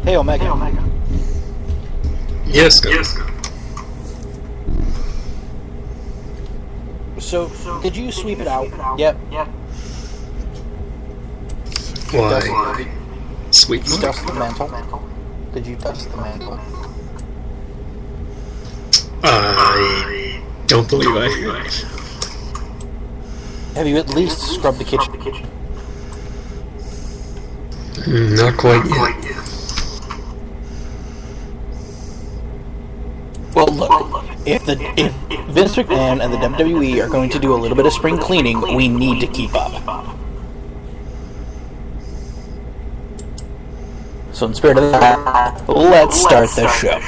Hey, Omega. Yes, go. So, did you sweep it out? Yep. Why? Sweep what? Dust the mantle. Did you dust the mantle? I don't believe I have. Have you at least scrubbed the kitchen? Not quite yet. Well, look, if Vince McMahon and the WWE are going to do a little bit of spring cleaning, we need to keep up. So in spirit of that, let's start the show.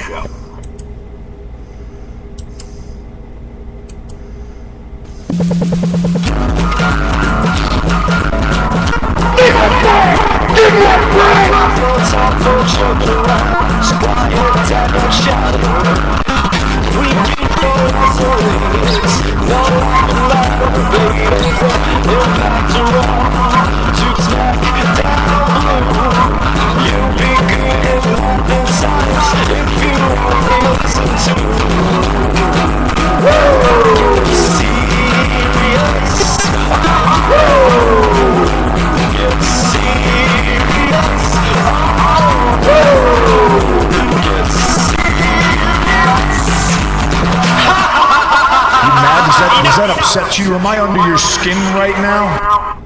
Does that upset you? Am I under your skin right now?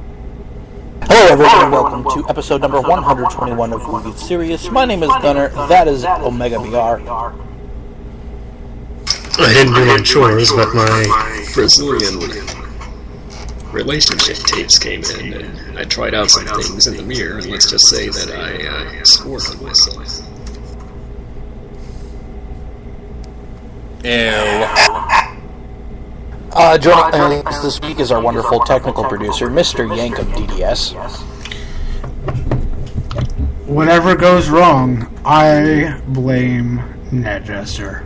Hello everyone, and welcome to episode number 121 of Woo Get Serious. My name is Gunner, that is Omega BR. I didn't do my chores, but my Brazilian relationship tapes came in, and I tried out some things in the mirror, and let's just say that I swore on myself. Ew. Joining us this week is our wonderful technical producer, Mr. Yank of DDS. Whatever goes wrong, I blame Nedjester.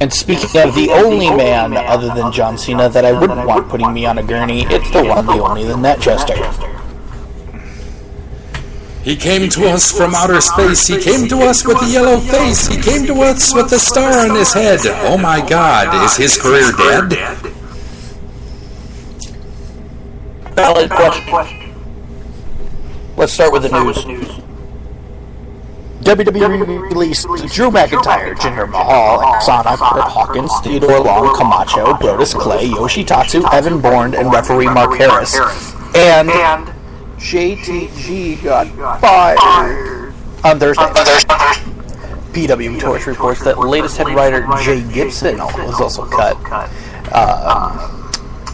And speaking of the only man other than John Cena that I wouldn't want putting me on a gurney, it's the one, the only, the Netchester. He came to us from outer space. He came to us with a yellow face. He came to us with a star on his head. Oh my God, is his career dead? Valid question. Let's start with the news. WWE released Drew McIntyre, Jinder Mahal, Sonic, Kurt Hawkins, Theodore Long, Camacho, Brodus Clay, Yoshitatsu, Evan Bourne, and referee Mark Harris. And JTG got fired on Thursday. PW Torch reports that latest head writer Jay Gibson was also cut,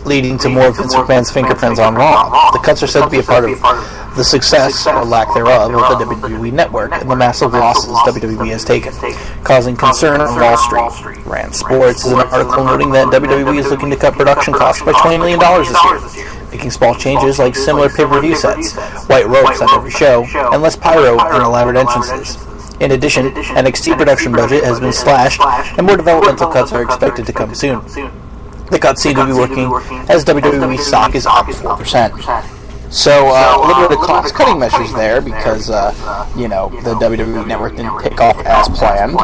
leading to more of Vince McMahon's fingerprints on Raw. The cuts are said to be a part of the success, or lack thereof, of the WWE Network and the massive losses WWE has taken, causing concern on Wall Street. Rand Sports is an article noting that WWE is looking to cut production costs by $20 million this year, making small changes like similar pay-per-view sets, white ropes on every show, and less pyro and elaborate entrances. In addition, NXT production budget has been slashed, and more developmental cuts are expected to come soon. The cuts seem to be working, as WWE stock is up 4%. So, a little bit of cost-cutting measures there, because, the WWE Network didn't take off as planned.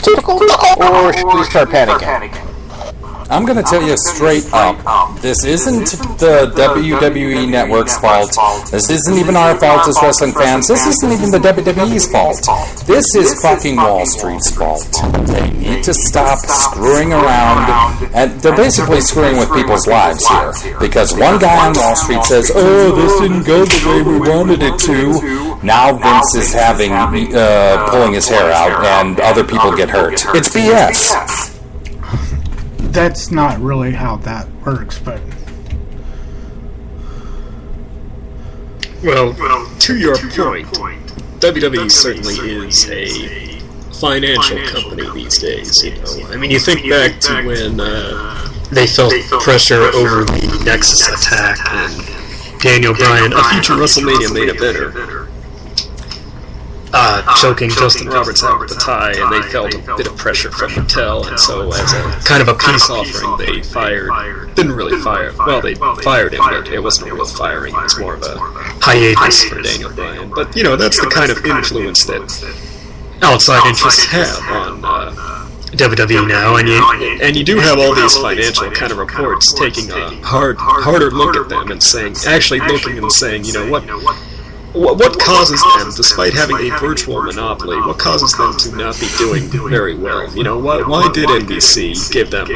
Typical, or should we start panicking? I'm going to tell you straight up, this isn't the WWE Network's fault. This isn't even our fault as wrestling fans. This isn't even the WWE's fault. This is fucking Wall Street's fault. They need to stop screwing around, and they're basically screwing with people's lives here. Because one guy on Wall Street says, oh, this didn't go the way we wanted it to. Now Vince is pulling his hair out, and other people get hurt. It's BS. That's not really how that works, but... Well, to your point, WWE certainly is a financial company these days, I mean, you think back to when they felt pressure over the Nexus attack and Daniel Bryan, a future WrestleMania main eventer, choking Justin Roberts out with the tie, and they felt a bit of pressure from Mattel, and so as a kind of a peace offering, they didn't really fire, well, they fired him, but it wasn't a real firing, it was more of a hiatus for Daniel Bryan. But, you know, that's the kind of influence that outside interests have on WWE now, and you do have all these financial kind of reports taking a harder look at them and saying, actually looking and saying, you know, what causes them, despite having a virtual monopoly, what causes them to not be doing very well? You know, why did NBC give them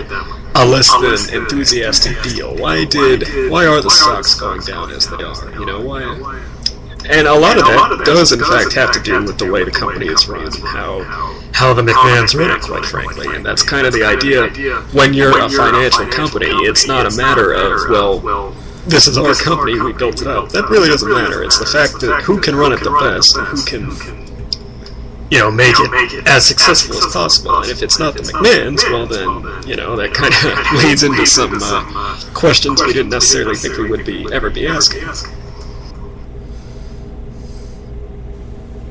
a less than enthusiastic deal? Why are the stocks going down as they are? You know, why? And a lot of that does, in fact, have to do with the way the company is run, how the McMahons run it, quite frankly. And that's kind of the idea. When you're a financial company, it's not a matter of, well, this is our company, we built it up. That really doesn't matter. It's the fact that who can run it the best and who can, you know, make it as successful as possible. And if it's not the McMahons, well then, you know, that kind of leads into some questions we didn't necessarily think we would ever be asking.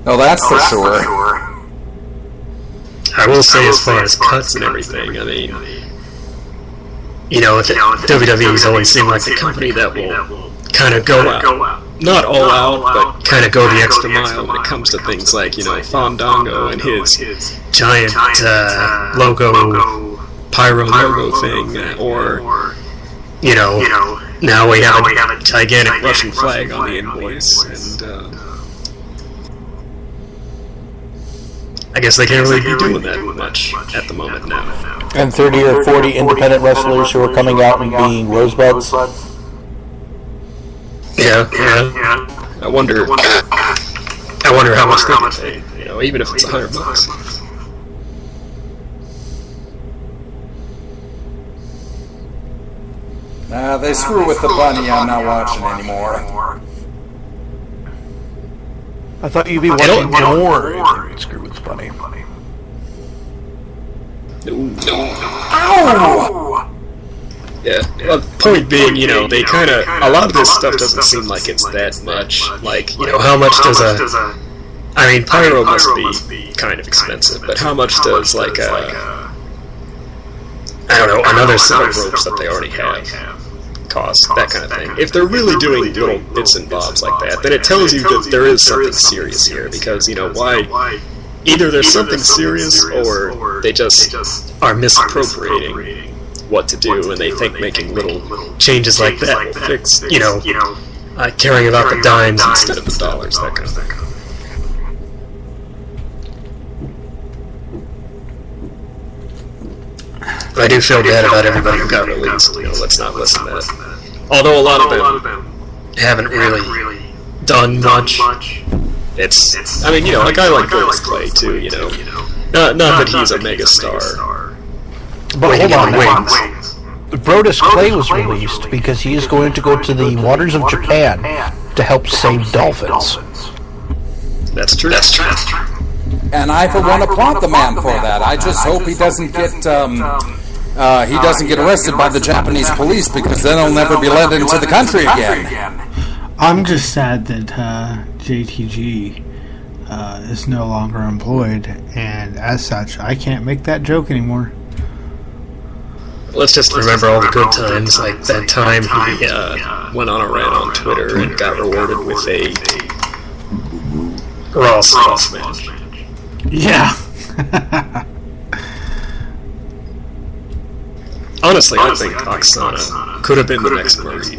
No, that's for sure. I will say, as far as cuts and everything, I mean, you know, WWE's always seemed like the company that will kind of go out, not all out, but kind of go the extra mile when it comes to things like, you know, Fandango and his giant pyro logo thing, or, you know, now we have a gigantic Russian flag on the invoice, and I guess they can't really be doing that much at the moment now. And 30 or 40 independent wrestlers who are coming out and being rosebuds. Yeah. I wonder how much they can pay. You know, even if it's $100. They screw with the bunny. I'm not watching anymore. I thought you'd be watching more if they would screw with the bunny. Ow! Yeah, well, point being, you know, they kind of, a lot of this stuff doesn't seem like it's that much. Like, you know, how much does I mean, pyro must be kind of expensive, but how much does, like, I don't know, another set of ropes that they already have cost, that kind of thing. If they're really doing little bits and bobs like that, then it tells you that there is something serious here, because, you know, why... Either there's something serious, or they just are misappropriating what to do, and they think making little changes like that will fix, you know, caring about the dimes instead of the dollars, that kind of thing. I do feel bad about everybody who got released, you know, let's not listen to that. Although a lot of them haven't really done much. I mean, you know, a guy like Brodus Clay, too, you know. Not that he's a megastar. But hold on, Brodus Clay was released because he is going to go to the waters of Japan to help save dolphins. That's true. And I, for one, applaud the man for that. I just hope he doesn't get arrested by the Japanese police, because then he'll never be let into the country again. I'm just sad that JTG is no longer employed, and as such, I can't make that joke anymore. Let's just remember all the good times, like that time he went on a rant on Twitter and got rewarded with a Raw Sauce match. Yeah. Honestly, I think Oksana could have been the next Maurice.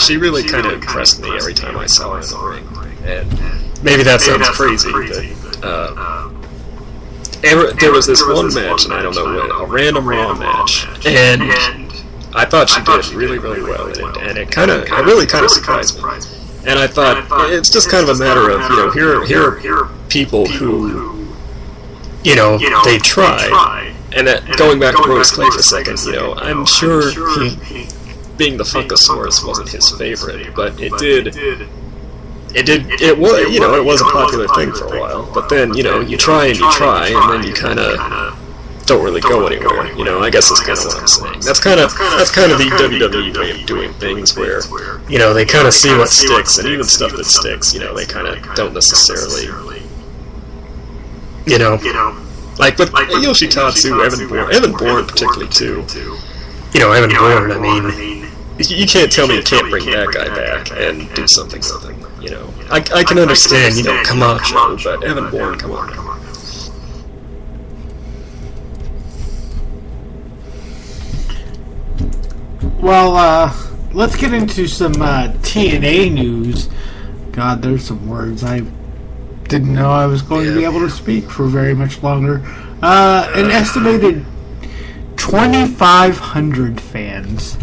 She really kind of impressed me every time I saw her in the ring. And maybe that sounds crazy, but there was this one match, and I don't know when, a random Raw match, and I thought she did really, really well in it, and it really kind of surprised me. And I thought, it's just kind of a matter of, you know, here are people who, you know, they try. And that, going back to Brodus Clay for a second, you know, I'm sure he, being the Funkasaurus, wasn't his favorite, but it was a popular thing for a while. But then, you know, you try, and then you kind of don't really go anywhere. You know, I guess that's kind of what I'm saying. That's kind of the WWE way of doing things, where, you know, they kind of see what sticks, and even stuff that sticks, you know, they kind of don't necessarily You know, like with Yoshitatsu, Evan Bourne particularly too. You know, Evan Bourne, I mean, you can't tell me you can't bring that guy back and do something with him. You know, I can understand, you know, Camacho, but Evan Bourne, come on. Well, let's get into some TNA news. God, there's some words I didn't know I was going to be able to speak for very much longer. An estimated 2,500 fans.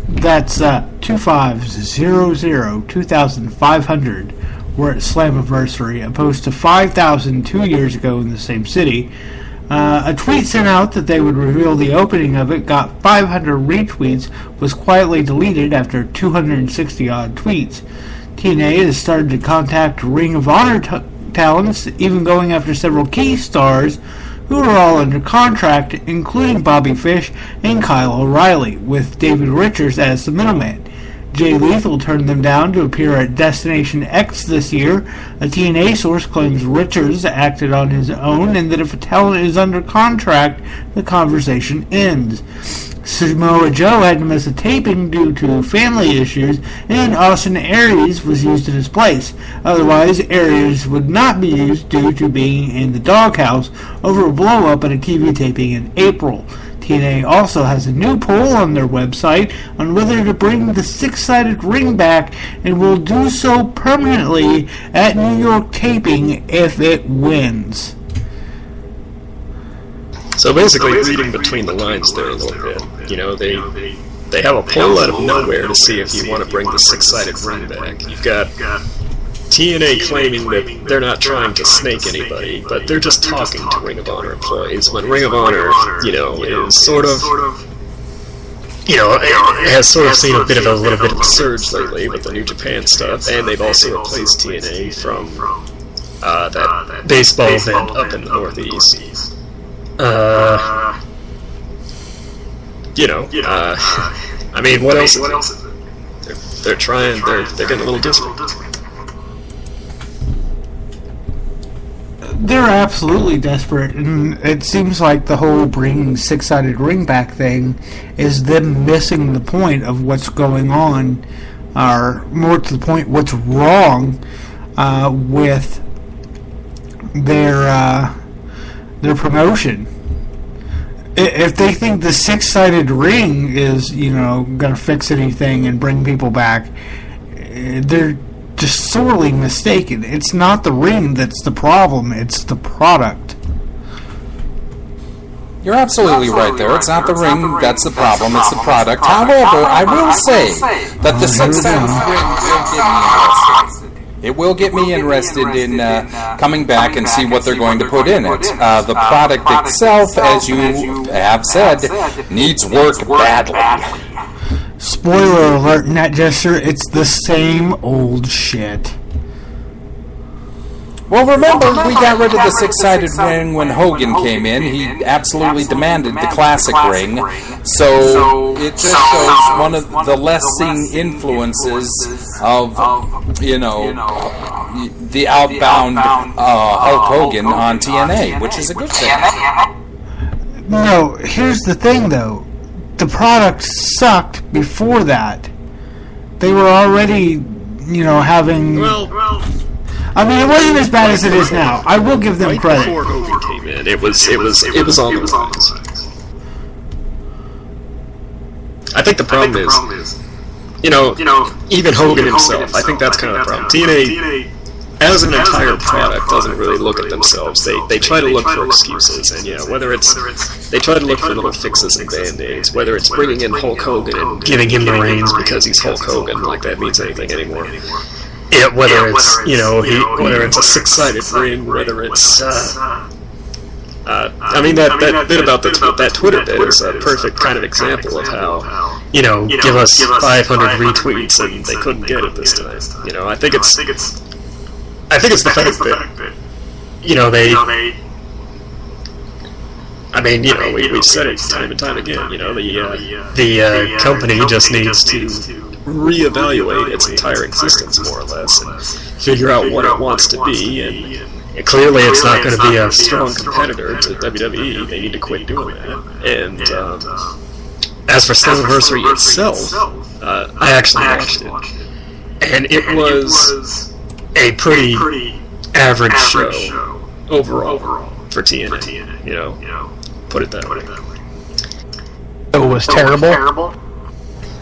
That's 2,500 were at Slammiversary, opposed to 5,000 2 years ago in the same city. A tweet sent out that they would reveal the opening of it got 500 retweets, was quietly deleted after 260-odd tweets. TNA has started to contact Ring of Honor talents, even going after several key stars who are all under contract, including Bobby Fish and Kyle O'Reilly, with David Richards as the middleman. Jay Lethal turned them down to appear at Destination X this year. A TNA source claims Richards acted on his own, and that if a talent is under contract, the conversation ends. Samoa Joe had to miss a taping due to family issues, and Austin Aries was used in his place. Otherwise, Aries would not be used due to being in the doghouse over a blow-up at a TV taping in April. TNA also has a new poll on their website on whether to bring the six-sided ring back, and will do so permanently at New York taping if it wins. So basically, reading between the lines there a little bit, you know, they have a poll out of nowhere to see if you want to bring the six-sided ring back. You've got TNA claiming that they're not trying to snake anybody, but they're just talking to Ring of Honor employees, when Ring of Honor, you know, is sort of, you know, has sort of seen a little bit of a surge lately with the New Japan stuff, and they've also replaced TNA from that baseball event up in the Northeast. You know, I mean, what else is it? They're trying, they're getting a little desperate. They're absolutely desperate, and it seems like the whole bringing six-sided ring back thing is them missing the point of what's going on, or more to the point, what's wrong with their promotion. If they think the six-sided ring is, you know, going to fix anything and bring people back, they're just sorely mistaken. It's not the ring that's the problem, it's the product. You're absolutely right there. It's not the ring that's the problem, it's the product. However, I will say that the six-sided ring will get me interested in coming back and see what they're going to put in it. The product itself, as you have said, needs work badly. Spoiler alert, Net Gesture, it's the same old shit. Well, remember, we got rid of the six-sided ring when Hogan came in. He absolutely demanded the classic ring. So it just shows one of the lessening influences of, you know, the outbound Hulk Hogan on TNA, which is a good thing. No, here's the thing, though. The product sucked before that. They were already, you know, having... I mean, it wasn't as bad as it is now. I will give them credit. Before Hogan came in, it was on the rise. I think the problem is, you know, even Hogan himself, I think that's kind of the problem. TNA, as an entire product, doesn't really look at themselves. They try to look for excuses, and, you know, whether it's, they try to look for little fixes and band-aids, whether it's bringing in Hulk Hogan and giving him the reins because he's Hulk Hogan, like that means anything anymore. Yeah, whether it's, you know, whether it's a six-sided ring, whether it's, I mean, that bit about that Twitter bit is a perfect kind of example of how, you know, give us 500 retweets and they couldn't get it this time. You know, I think it's the fact that, you know, I mean, you know, we've said it time and time again, you know, the company just needs to reevaluate its entire existence, more or less, and figure out what it wants to be, and, Clearly, it's not going to be a strong competitor to WWE. They need to quit doing that. And as for Slammiversary itself, I actually watched it, and it was a pretty average show overall for TNA. You know, put it that way. It was terrible.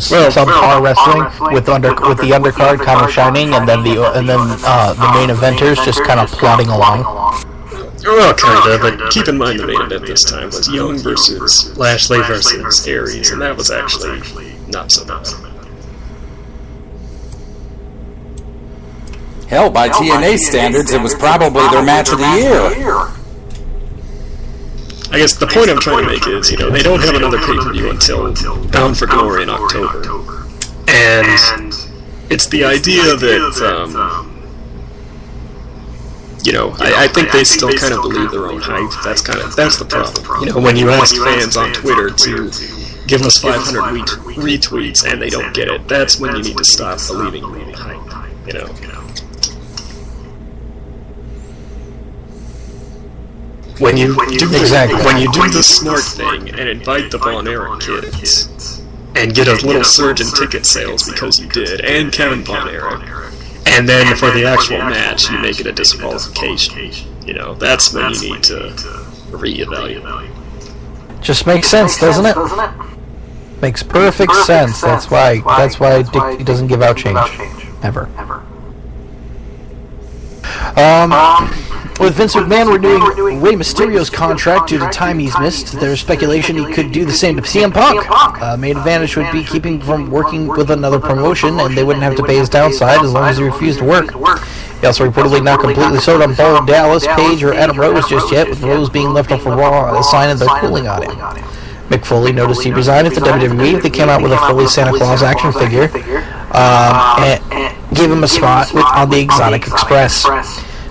Well, subpar wrestling with the undercard kind of shining, and then the main eventers just kind of plodding along. Well, kind of, but keep in mind the main event this time was Young versus Lashley versus Aries, and that was actually not so bad. Hell, by TNA standards, it was probably their match of the year. I guess the point I'm trying to make is, they don't have another pay-per-view until Bound for Glory in October. And it's the idea that, I think they still kind of believe their own hype. That's the problem. When you ask fans on Twitter to give us 500 retweets and they don't get it, that's when you need to stop believing your own hype, When you do the smart thing and invite the Von Erich kids and get a little surge in ticket sales because you did, and Kevin Von Erich, and then for the actual match you make it a disqualification, that's when you need to reevaluate. Just makes sense, doesn't it? Makes perfect sense. That's why Dick doesn't give out change ever. With Vince McMahon renewing Rey Mysterio's contract due to time he's missed, there's speculation he could do the same to CM Punk. Main advantage would be keeping him from working with another promotion, and they wouldn't have to pay his downside as long as he refused to work. He also reportedly not completely sold on Bo Dallas, Page, or Adam Rose just yet, with Rose being left off for Raw, a sign of their cooling on him. Mick Foley noticed he resigned at the WWE if they came out with a fully Santa Claus action figure, and gave him a spot on the Exotic Express.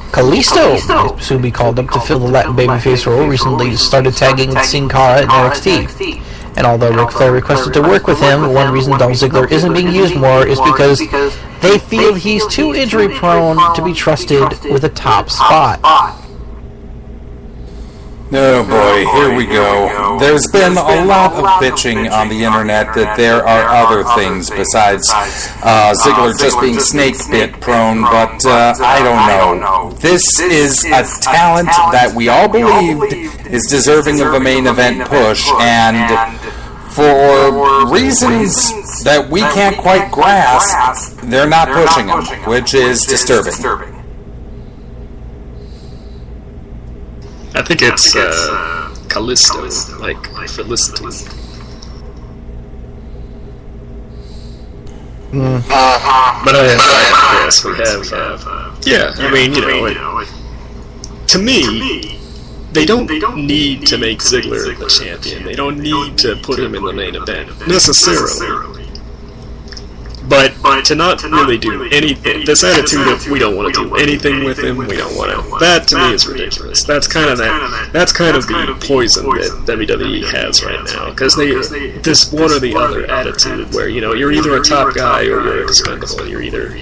Kalisto will soon be called up to fill the Latin babyface role, recently started tagging with Sin Cara in NXT. And although Ric Flair requested to work with him, one reason Dolph Ziggler isn't being used more is because they feel he's too injury prone to be trusted with a top spot. Oh boy, here we go. There's been a lot of bitching on the internet that there are other things besides Ziggler just being snake bit prone, but I don't know. This is a talent that we all believed is deserving of a main event push, and for reasons that we can't quite grasp, they're not pushing him, which is disturbing. I think it's Callisto, like Felicity. But yes, we have. To me, they don't need to make Ziggler the champion. They don't need to put him in the main event necessarily. But to not really do anything, this attitude of we don't want to do anything with him, we don't want to, that to me is ridiculous. That's kind of the poison that WWE has right now, because this one or the other attitude where you're either a top guy or you're expendable. You're either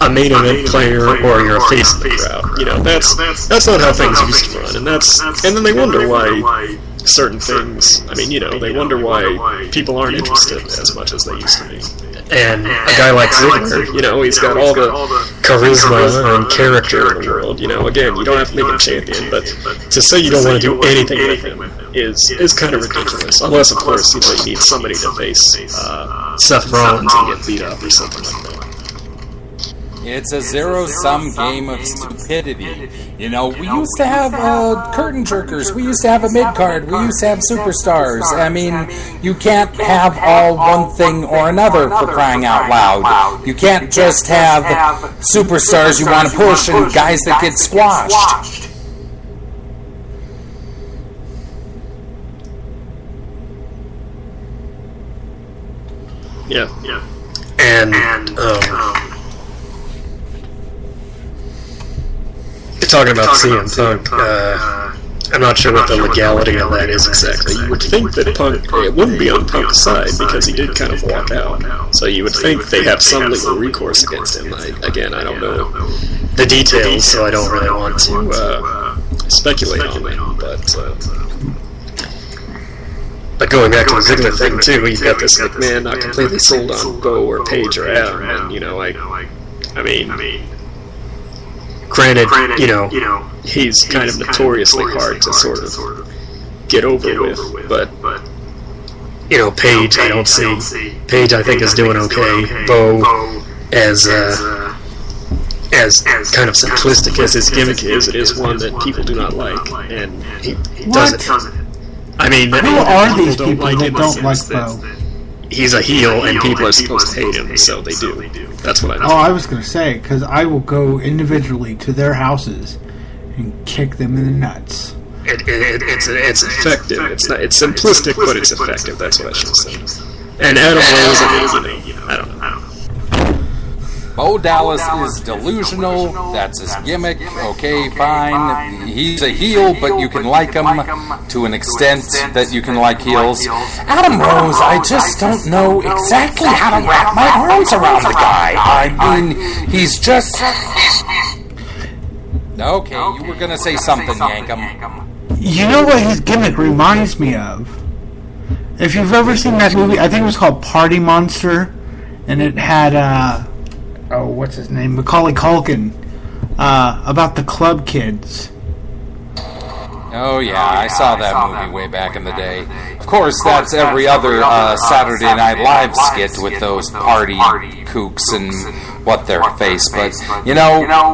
a main event player or you're a face of the crowd. That's not how things used to run, and then they wonder why certain things. They wonder why people aren't interested as much as they used to be. And a guy like Ziggler, he's got all the charisma and character in the world. Again, you don't have to make him champion, but to say you don't want to do anything with him is kind of ridiculous. Unless, of course, you need somebody to face Seth Rollins and get beat up or something like that. It's a zero-sum game of stupidity. We used to have curtain jerkers. We used to have a mid-card. We used to have superstars. You can't have all one thing or another, for crying out loud. You can't just have superstars you want to push and guys that get squashed. Yeah. And talking about CM Punk, I'm not sure what the legality of that is exactly. You would think that Punk, it wouldn't be on Punk's side because he did kind of walk out. So you would think they have some legal recourse against him. I don't know the details, so I don't really want to speculate on them. But going back to the Ziggler thing too, he's got this McMahon not completely sold on Bo or Page or Adam, and I mean, granted, he's kind of notoriously hard to sort of get over with, but Page, I don't see. Page, I think, is doing okay. Bo, as kind of simplistic as his gimmick is, it is one that people do not like, and he doesn't. I mean, who are these people that don't like Bo? He's a heel, and people are supposed to hate him, so they do. That's what I know. Oh, I was going to say, because I will go individually to their houses and kick them in the nuts. It's effective. It's simplistic, but it's effective. That's what I should say. And Adam Rose, I don't know. Bo Dallas is delusional. That's his gimmick. Okay, fine. He's a heel, but you can like him to an extent that you can like heels. Adam Rose, I just don't know exactly how to wrap my arms around the guy. I mean, he's just... Okay, you were going to say something, Yankum. You know what his gimmick reminds me of? If you've ever seen that movie, I think it was called Party Monster, and it had, what's his name? Macaulay Culkin, about the club kids. Oh, yeah, I saw that movie way back in the day. Of course, that's every other Saturday Night Live skit with those party kooks and what their face. But,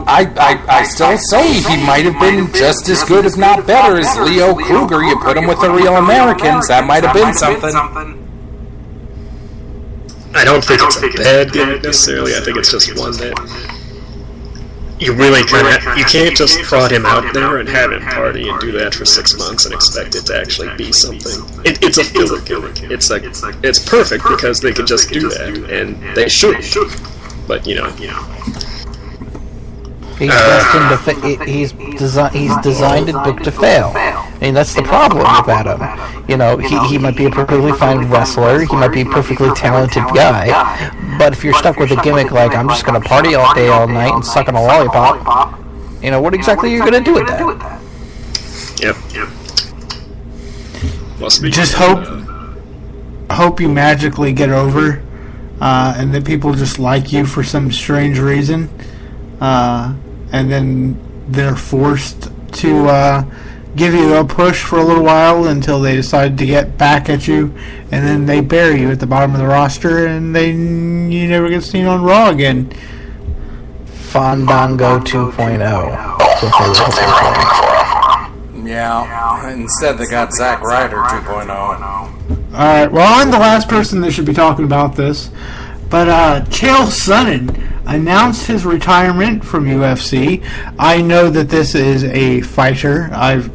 I still say he might have been just as good, if not better, as Leo Kruger. You put him with the real Americans, that might have been something. I don't think it's a bad gimmick necessarily. I think it's just one that you really you can't just prod him out there and have him party and do that for 6 months and expect it to actually be something. It's a filler gimmick. It's perfect because they could just do that, and they should. But he's destined to he's designed and booked to fail. I mean, that's the problem with Adam. He might be a perfectly fine wrestler, he might be a perfectly talented guy, but if you're stuck with a gimmick like, I'm just going to party all day, all night, and suck on a lollipop, what exactly are you going to do with that? Yep. Well, just hope you magically get over, and that people just like you for some strange reason, and then they're forced to give you a push for a little while until they decide to get back at you, and then they bury you at the bottom of the roster, and you never get seen on Raw again. Fandango 2.0. Yeah, instead they got Zack Ryder 2.0. Alright, well, I'm the last person that should be talking about this, but Chael Sonnen announced his retirement from UFC. I know that this is a fighter. I've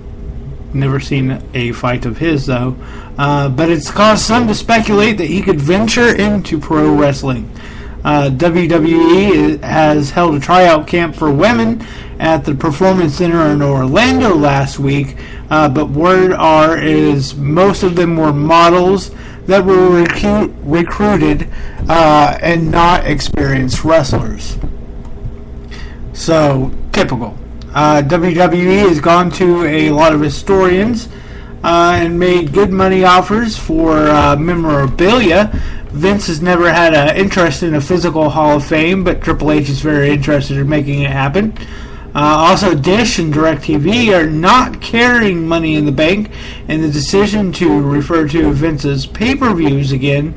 never seen a fight of his, though. But it's caused some to speculate that he could venture into pro wrestling. WWE has held a tryout camp for women at the Performance Center in Orlando last week, but word is most of them were models that were recruited and not experienced wrestlers. So, typical. WWE has gone to a lot of historians and made good money offers for memorabilia. Vince has never had an interest in a physical Hall of Fame, but Triple H is very interested in making it happen. Also, Dish and DirecTV are not carrying Money in the Bank, and the decision to refer to Vince's pay-per-views again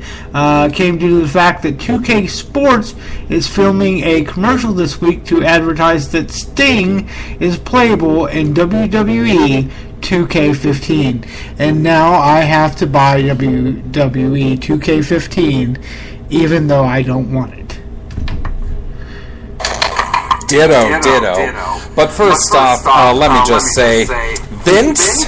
came due to the fact that 2K Sports is filming a commercial this week to advertise that Sting is playable in WWE 2K15. And now I have to buy WWE 2K15 even though I don't want it. Ditto. But first off, let me just say, Vince,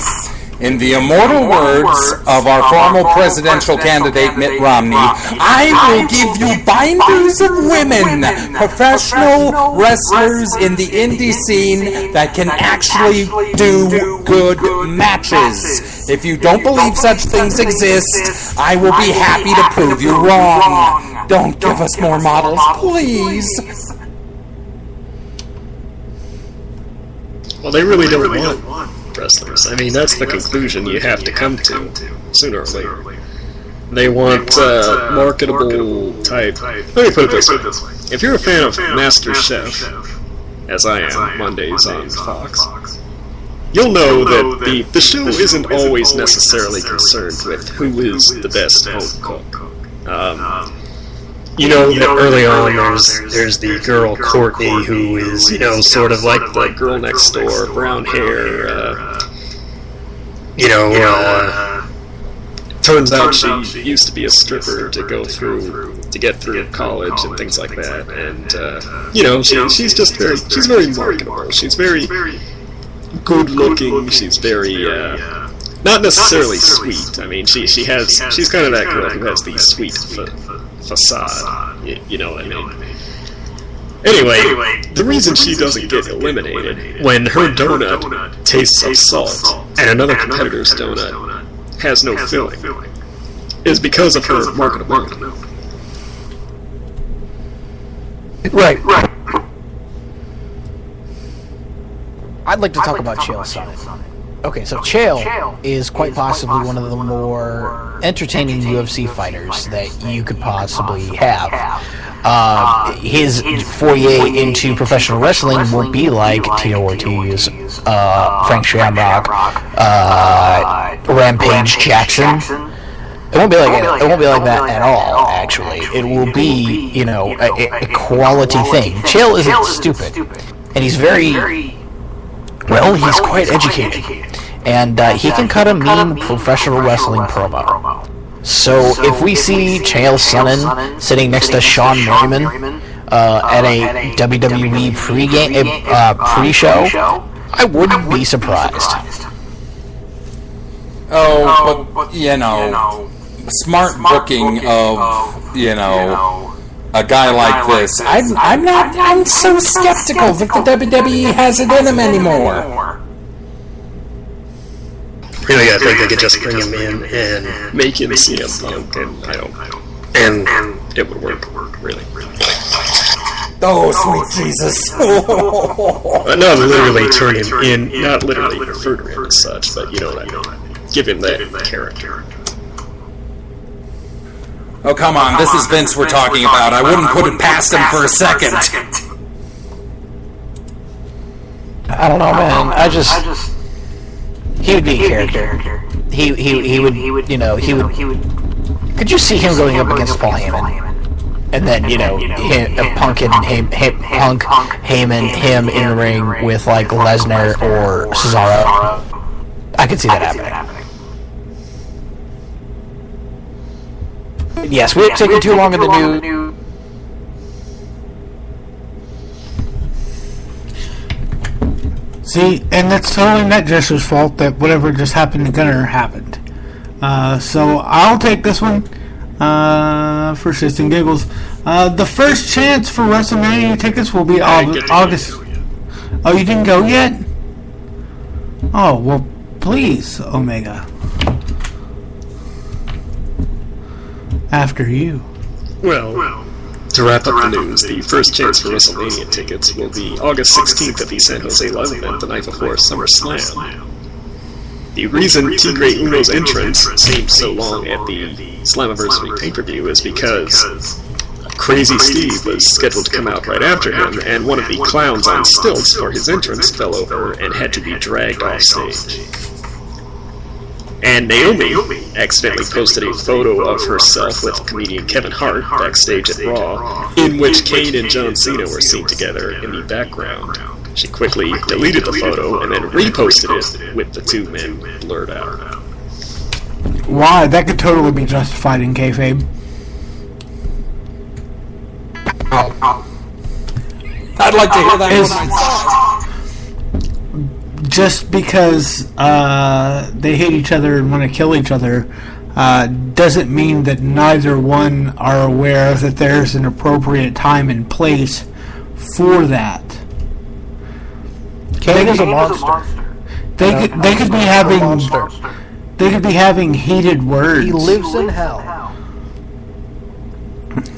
In the immortal words of our former presidential candidate Mitt Romney, I will give you binders of women, professional wrestlers in the indie scene that can actually do good matches. If you don't believe such things exist, I will be happy to prove you wrong. Don't give us more models, please. Well, they really don't want wrestlers. I mean, that's the conclusion you have to come to, sooner or later. They want marketable type... Let me put it this way. If you're a fan of Master Chef, as I am, Mondays on Fox, you'll know that the show isn't always necessarily concerned with who is the best home cook. You know that early on there's the girl Courtney who is, you know, sort of like the girl next door, brown hair, turns out she used to be a stripper to get through college and things like that, and you know, she's very marketable. She's very good looking. She's very not necessarily sweet. I mean, she's kind of that girl who has the sweet facade. You know what I mean? Anyway, the reason she doesn't get eliminated when her donut tastes of salt and another competitor's donut has no filling is because of her marketability. Right. I'd like to talk about Chael Sonnen. Okay, so Chael is quite possibly one of the more entertaining UFC fighters that you could possibly have. His foray into professional wrestling will be like Tito Ortiz, Frank Shamrock, Rampage Jackson. It won't be like that at all. Actually, it will be, you know, a quality thing. Chael isn't stupid, and he's he's quite educated, and he can cut a mean professional wrestling promo. So if we see Chael Sonnen sitting next to Sean Merriman at a WWE pre-show, I wouldn't be surprised. Oh, but you know, smart booking of, you know, a guy like this. I'm so skeptical that the WWE has it in him anymore. Really, I think they could just bring him in and make him CM Punk, and it would work, really. Oh, sweet Jesus. Not literally turn him in, not literally refer to him as such, but you know what I mean. Give him that character. Oh, come on, this is Vince we're talking about. I wouldn't put it past him for a second. I don't know, man. He would be a character. He would, you know, he would. Could you see him going up against Paul Heyman, and then, you know, Punk Heyman, him in the ring with like Lesnar or Cesaro? I could see that happening. Yes, we're taking too long in the new. See, and that's totally NetJester's fault that whatever just happened to Gunner happened. So I'll take this one for shits and giggles. The first chance for WrestleMania tickets will be August. Oh, you didn't go yet? Oh, well, please, Omega. After you. Well, to wrap up the news, the first chance for WrestleMania tickets will be August 16th at the San Jose Live event, the night before SummerSlam. The reason Tigre Uno's entrance seemed so long at the Slammiversary pay-per-view is because Crazy Steve was scheduled to come out right after him, and one of the clowns on stilts for his entrance fell over and had to be dragged off stage. And Naomi accidentally posted a photo of herself with comedian Kevin Hart backstage at Raw, in which Kane and John Cena were seen together in the background. She quickly deleted the photo and then reposted it with the two men blurred out. Why? That could totally be justified in kayfabe. I'd like to hear that one myself. just because they hate each other and want to kill each other doesn't mean that neither one are aware that there's an appropriate time and place for that. Kane is a monster. They could be having heated words. He lives in hell.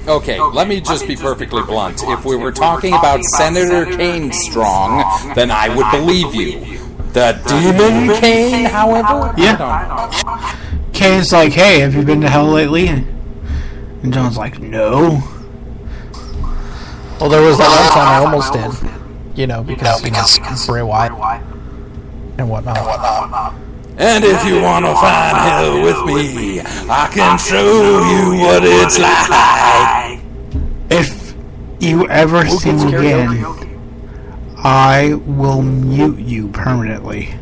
Okay, let me just be perfectly blunt. If we were talking about Senator Kane Strong, then I would believe you. The Demon Kane, however? Yeah. Kane's like, hey, have you been to hell lately? And John's like, no. Well, there was that one time I almost did. Because Bray Wyatt and whatnot. And if you want to find hell with me, I can show you what it's like. If you ever see me again, I will mute you permanently.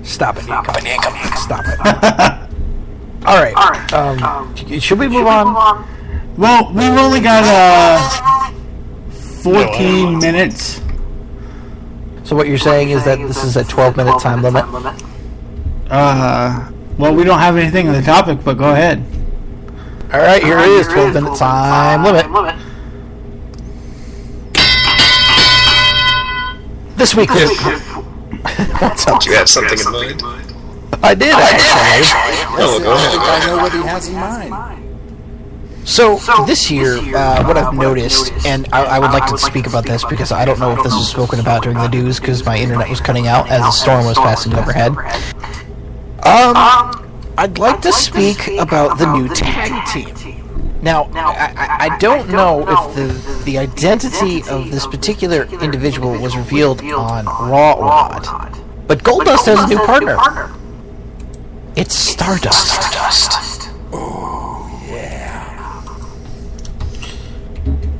Stop it. Stop it. All right. Should we move on? Well, we've only got 14 minutes. So what you're saying is that this is a 12-minute time limit? Well, we don't have anything on the topic, but go ahead. All right, here it is, 12-minute time limit. This week, what's up? Do you have something in mind? I did, actually. Oh, go ahead. I know what he has in mind. So this year, what I've noticed, and I would like to speak about this because I don't know if this was spoken about during the news because my internet was cutting out as a storm was passing overhead. I'd like to speak about the new tag team. Now, I don't know if the identity of this particular individual was revealed on Raw or not, but Goldust has a new partner. It's Stardust. Oh, yeah.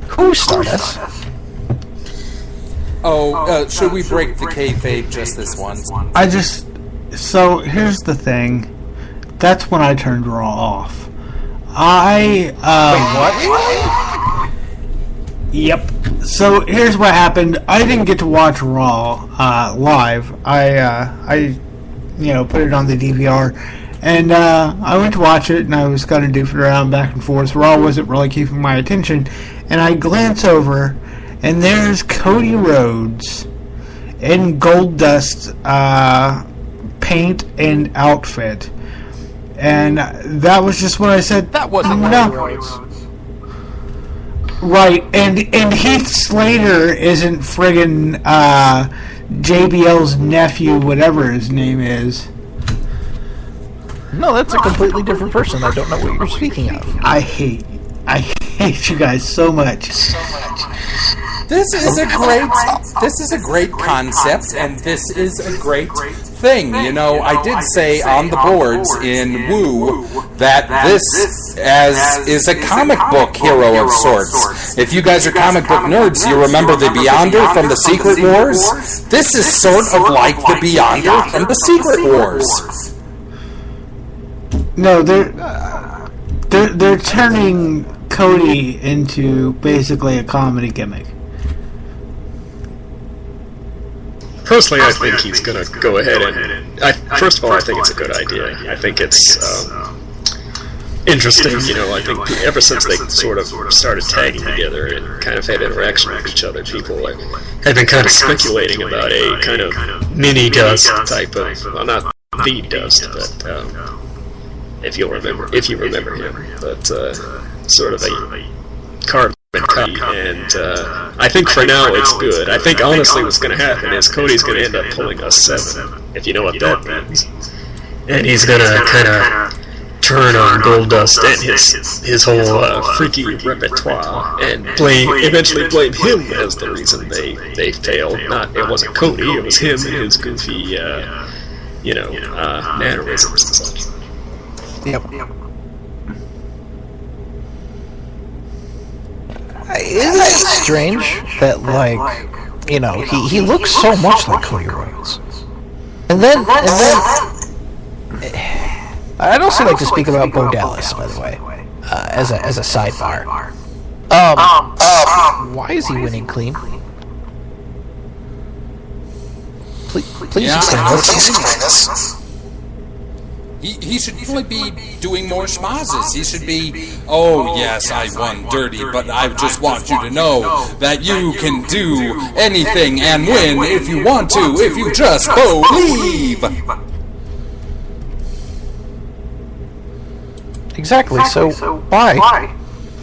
Who's Stardust? Oh, should we break the kayfabe just this once? So, here's the thing. That's when I turned Raw off. Wait, what? Yep. So, here's what happened. I didn't get to watch Raw live. I put it on the DVR. And I went to watch it, and I was kind of doofing around back and forth. Raw wasn't really keeping my attention. And I glance over, and there's Cody Rhodes in Goldust paint and outfit. And that was just when I said, That wasn't no. Cody Rhodes. Right, and Heath Slater isn't friggin' JBL's nephew, whatever his name is. No, that's a completely different person. I don't know what you're speaking of. I hate you guys so much. This is a great concept, and this is a great thing. I did say on the boards in Woo that this is a comic book hero of sorts. If you guys are comic book nerds, you remember the Beyonder from the Secret Wars? This is sort of like the Beyonder from the Secret Wars. No, they're turning Cody into basically a comedy gimmick. Personally, I think he's going to go ahead and... first of all, I think it's a good idea. I think it's interesting, I think ever since they sort of started tagging together and kind of had interaction with each other, people have been kind of speculating about a kind of mini-Dust type of... Well, not the Dust, but... if you remember him, but sort of a carbon copy, and I think for now it's good. I think honestly what's going to happen is Cody's going to end up pulling a 7, if you know what that means, and he's going to kind of turn on Goldust and his whole freaky repertoire, and eventually blame him as the reason they failed. It wasn't Cody, it was him and his goofy, mannerisms and such. Yep. Isn't it strange that, he looks so much like Cody Rhodes? And then I'd also like to speak about Bo Dallas, by the way, as a sidebar. Why is he winning clean? Please Yeah, explain how this. would you explain this? He should really be doing more schmazes. He should be, oh yes, I won dirty, but I just want you to know that you can do anything and win if you want to, if you just believe. Exactly. So why?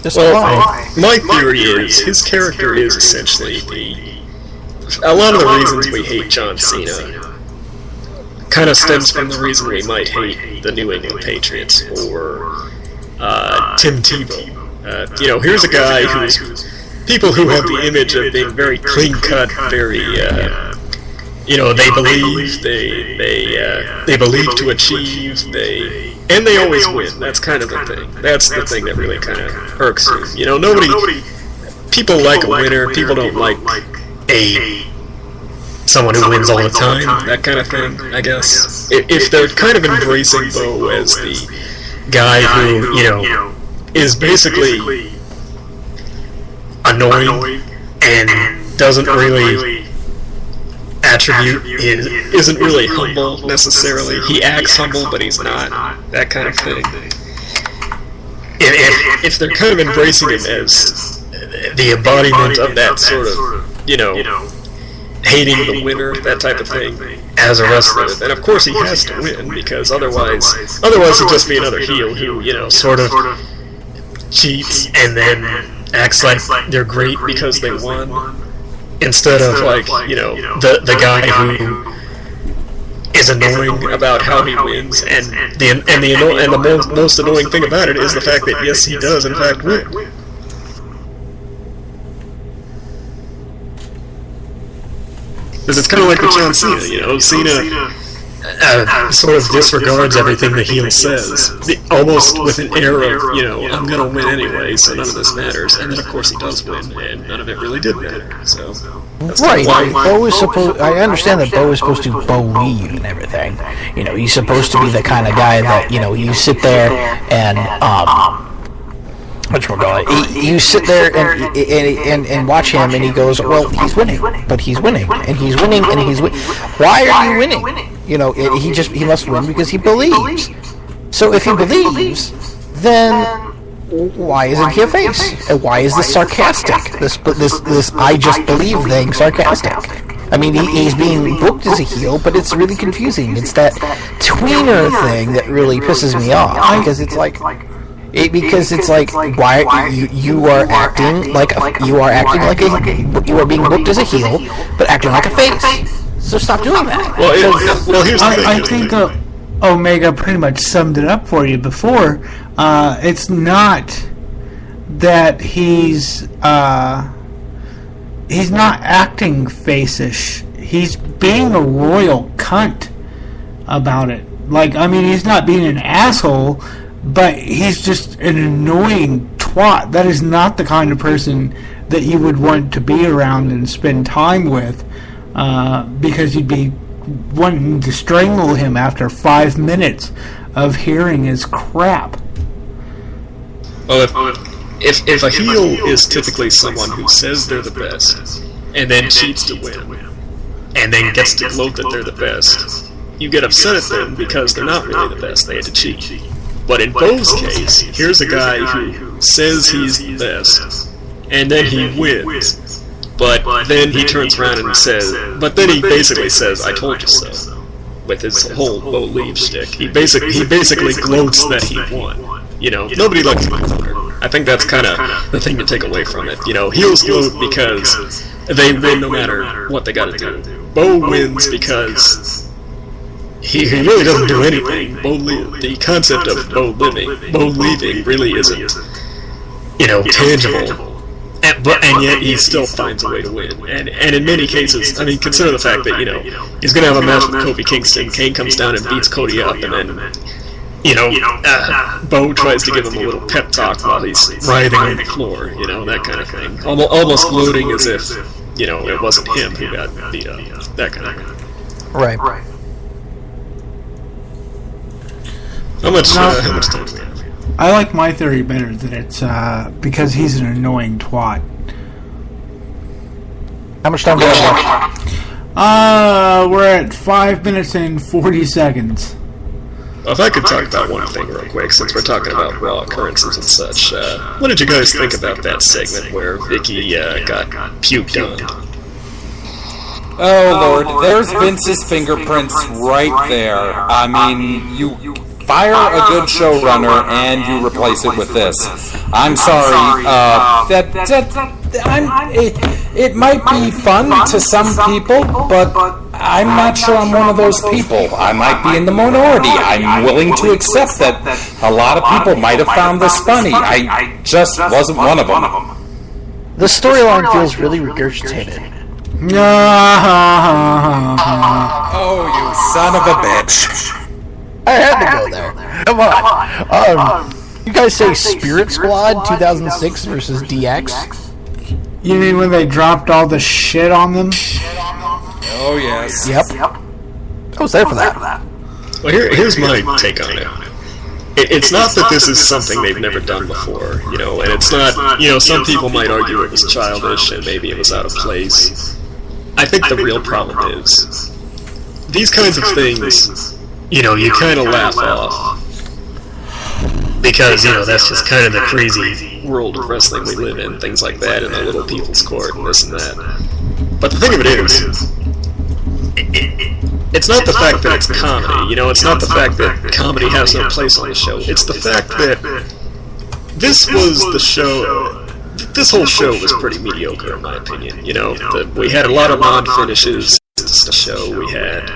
Just why? My theory is his character is essentially a lot of the reasons we hate John Cena kind of stems from the reason we might hate the New England Patriots or Tim Tebow. Here's a guy who's people who have the image of being very clean-cut, very they believe to achieve, and they always win. That's kind of the thing. That's the thing that really kind of irks me. People like a winner. People don't like someone who wins all the time, that kind of thing, I guess. If they're kind of embracing Bo as the guy who, is basically annoying and doesn't really isn't really humble necessarily. He acts humble, but he's not, that kind of thing. If they're kind of embracing him as the embodiment of that sort of, hating the winner, that type of thing, as a wrestler, then of course he has to win, because otherwise he'd just be another heel who, sort of cheats and then acts like they're great because they won, instead of the guy who is annoying about how he wins, and the most annoying thing about it is the fact that yes, he does in fact win. Because it's kind of like with John Cena, Cena sort of disregards everything the heel says, almost with an air of, I'm going to win anyway, so none of this matters. And then, of course, he does win, and none of it really did matter. So, right. Bo is supposed. I understand that Bo is supposed to believe and everything. He's supposed to be the kind of guy that you sit there and you sit there and watch him, and he goes, well, he's winning, but he's winning, and he's winning, and he's winning. Why are you winning? He must win because he believes. So if he believes, then why isn't he a face? And why is this sarcastic? This I just believe thing sarcastic? I mean, he's being booked as a heel, but it's really confusing. It's that tweener thing that really pisses me off, because it's like. Why you are acting like you are being booked as a heel, but acting like a face. So stop doing that. Well, here's the thing. I think Omega pretty much summed it up for you before. It's not that he's not acting face-ish. He's being a royal cunt about it. He's not being an asshole, but he's just an annoying twat. That is not the kind of person that you would want to be around and spend time with, because you'd be wanting to strangle him after 5 minutes of hearing his crap. Well, if a heel is typically someone who says they're the best, and then cheats to win, and then gets to gloat that they're the best, you get upset at them because they're not really the best, they had to cheat. But in Bo's case, here's a guy who says he's the best, and then he wins. But then he turns around and says, but then he basically says, I told you so, with his whole Bo leave shtick. He basically gloats that he won. Nobody likes a gloater. I think that's kind of the thing to take away from it. Heels gloat because they win no matter what they got to do. Bo wins because he really doesn't do anything. The concept of Bo leaving really isn't, tangible. And yet he still finds a way to win. And in many cases, I mean, consider the fact that, he's going to have a match with Kofi Kingston. Kane comes down and beats Cody up, and then, Bo tries to give him a little pep talk while he's writhing on the floor, that kind of thing. Almost gloating as if, it wasn't him who got beat up. That kind of thing. Right. How much time do we have? I like my theory better, that it's because he's an annoying twat. How much time do we have? We're at 5 minutes and 40 seconds. Well, if I could talk about one thing real quick, since we're talking about raw occurrences and such, what did you guys think about that segment where Vicky got puked on? Oh, Lord, there's Vince's fingerprints right there. I mean, you fire a good showrunner and you replace it with this. I'm sorry, it might be fun to some people, but I'm not sure I'm one of those people. I might be in the minority. I'm willing to accept that a lot of people might have found this funny. I just wasn't one of them. The storyline feels really regurgitated. Oh, you son of a bitch. I had to go there. Come on. You guys say Spirit Squad 2006 versus DX? You mean when they dropped all the shit on them? Oh, yes. Yep. I was there for that. Well, here's my take on it. It's not that this is something they've never done before, you know, and it's not, you know, some people might argue it was childish and maybe it was out of place. I think the real problem is, these kinds of things, you know, you kind of laugh off. Because, you know, that's just kind of the crazy world of wrestling we live in, things like that, and the little people's court, and this and that. But the thing of it is, it's not the fact that it's comedy, you know, it's not the fact that comedy has no place on the show. It's the fact that this was the show. This whole show was pretty mediocre, in my opinion. You know, we had a lot of non-finishes. The show we had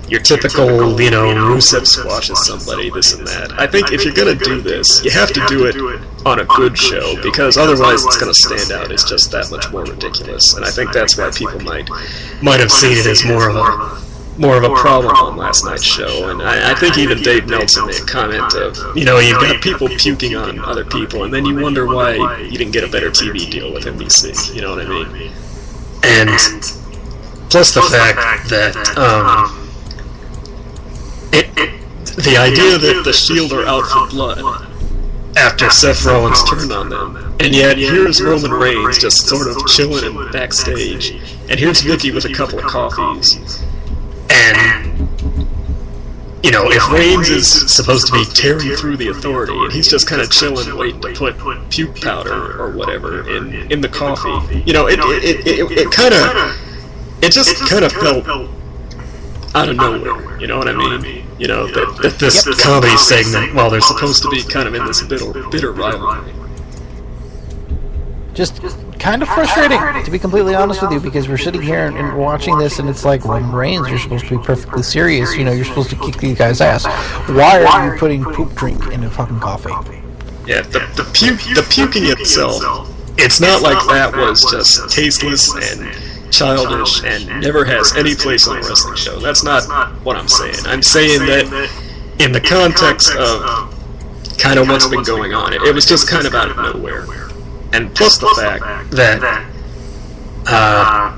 your typical, you know, Rusev squashes somebody, this and that. I think if you're gonna do this, you have to do it on a good show, because otherwise it's gonna stand out as just that much more ridiculous. And I think that's why people might have seen it as more of a problem on last night's show. And I think even Dave Meltzer made a comment of, you know, you've got people puking on other people, and then you wonder why you didn't get a better TV deal with NBC, you know what I mean? And plus the fact that, the idea that the Shield are out for blood after Seth Rollins turned on them, and yet here's Roman Reigns just sort of chilling in backstage, and here's Vicky with a couple of coffees, and, you know, if Reigns is supposed to be tearing through the Authority, and he's just kind of chilling, waiting to put puke powder or whatever in the coffee, you know, it just kind of felt out of nowhere, you know what I mean? You know, that this comedy segment, while they're supposed to be kind of in this bitter rivalry. Just kind of frustrating, to be completely honest with you, because we're sitting here and watching this, and it's like, Roman Reigns, you're supposed to be perfectly serious, you know, you're supposed to kick these guys' ass. Why are you putting poop drink in a fucking coffee? Yeah, the puking itself, it's not like that was just tasteless and childish and never has any place on a wrestling show. That's not what I'm saying. I'm saying that in the context of kind of what's been going on, it was just kind of out of nowhere. And plus the fact that I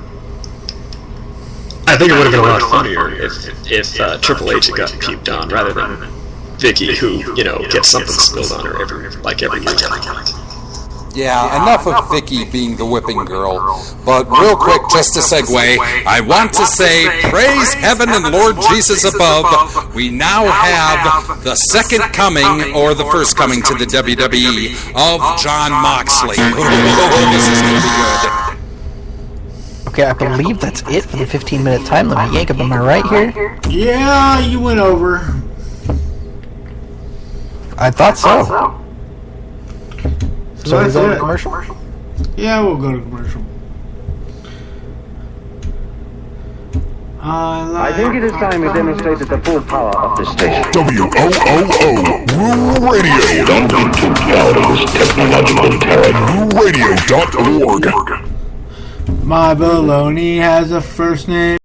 think it would have been a lot funnier if Triple H had gotten puked on rather than Vicky, who, you know, gets something spilled on her every week. Yeah, enough of Vicky being the whipping girl. But real quick, just to segue, I want to say, praise heaven and Lord Jesus above, we now have the second coming, or the first coming to the WWE, of Jon Moxley. This is going to be good. Okay, I believe that's it for the 15-minute time limit. Jacob, am I right here? Yeah, you went over. I thought so. So we go to commercial? Yeah, we'll go to commercial. I think it is time we demonstrated the full power of this station. WOOO Woo Radio. Don't be too proud of this technological terror. WooRadio.org. My baloney has a first name.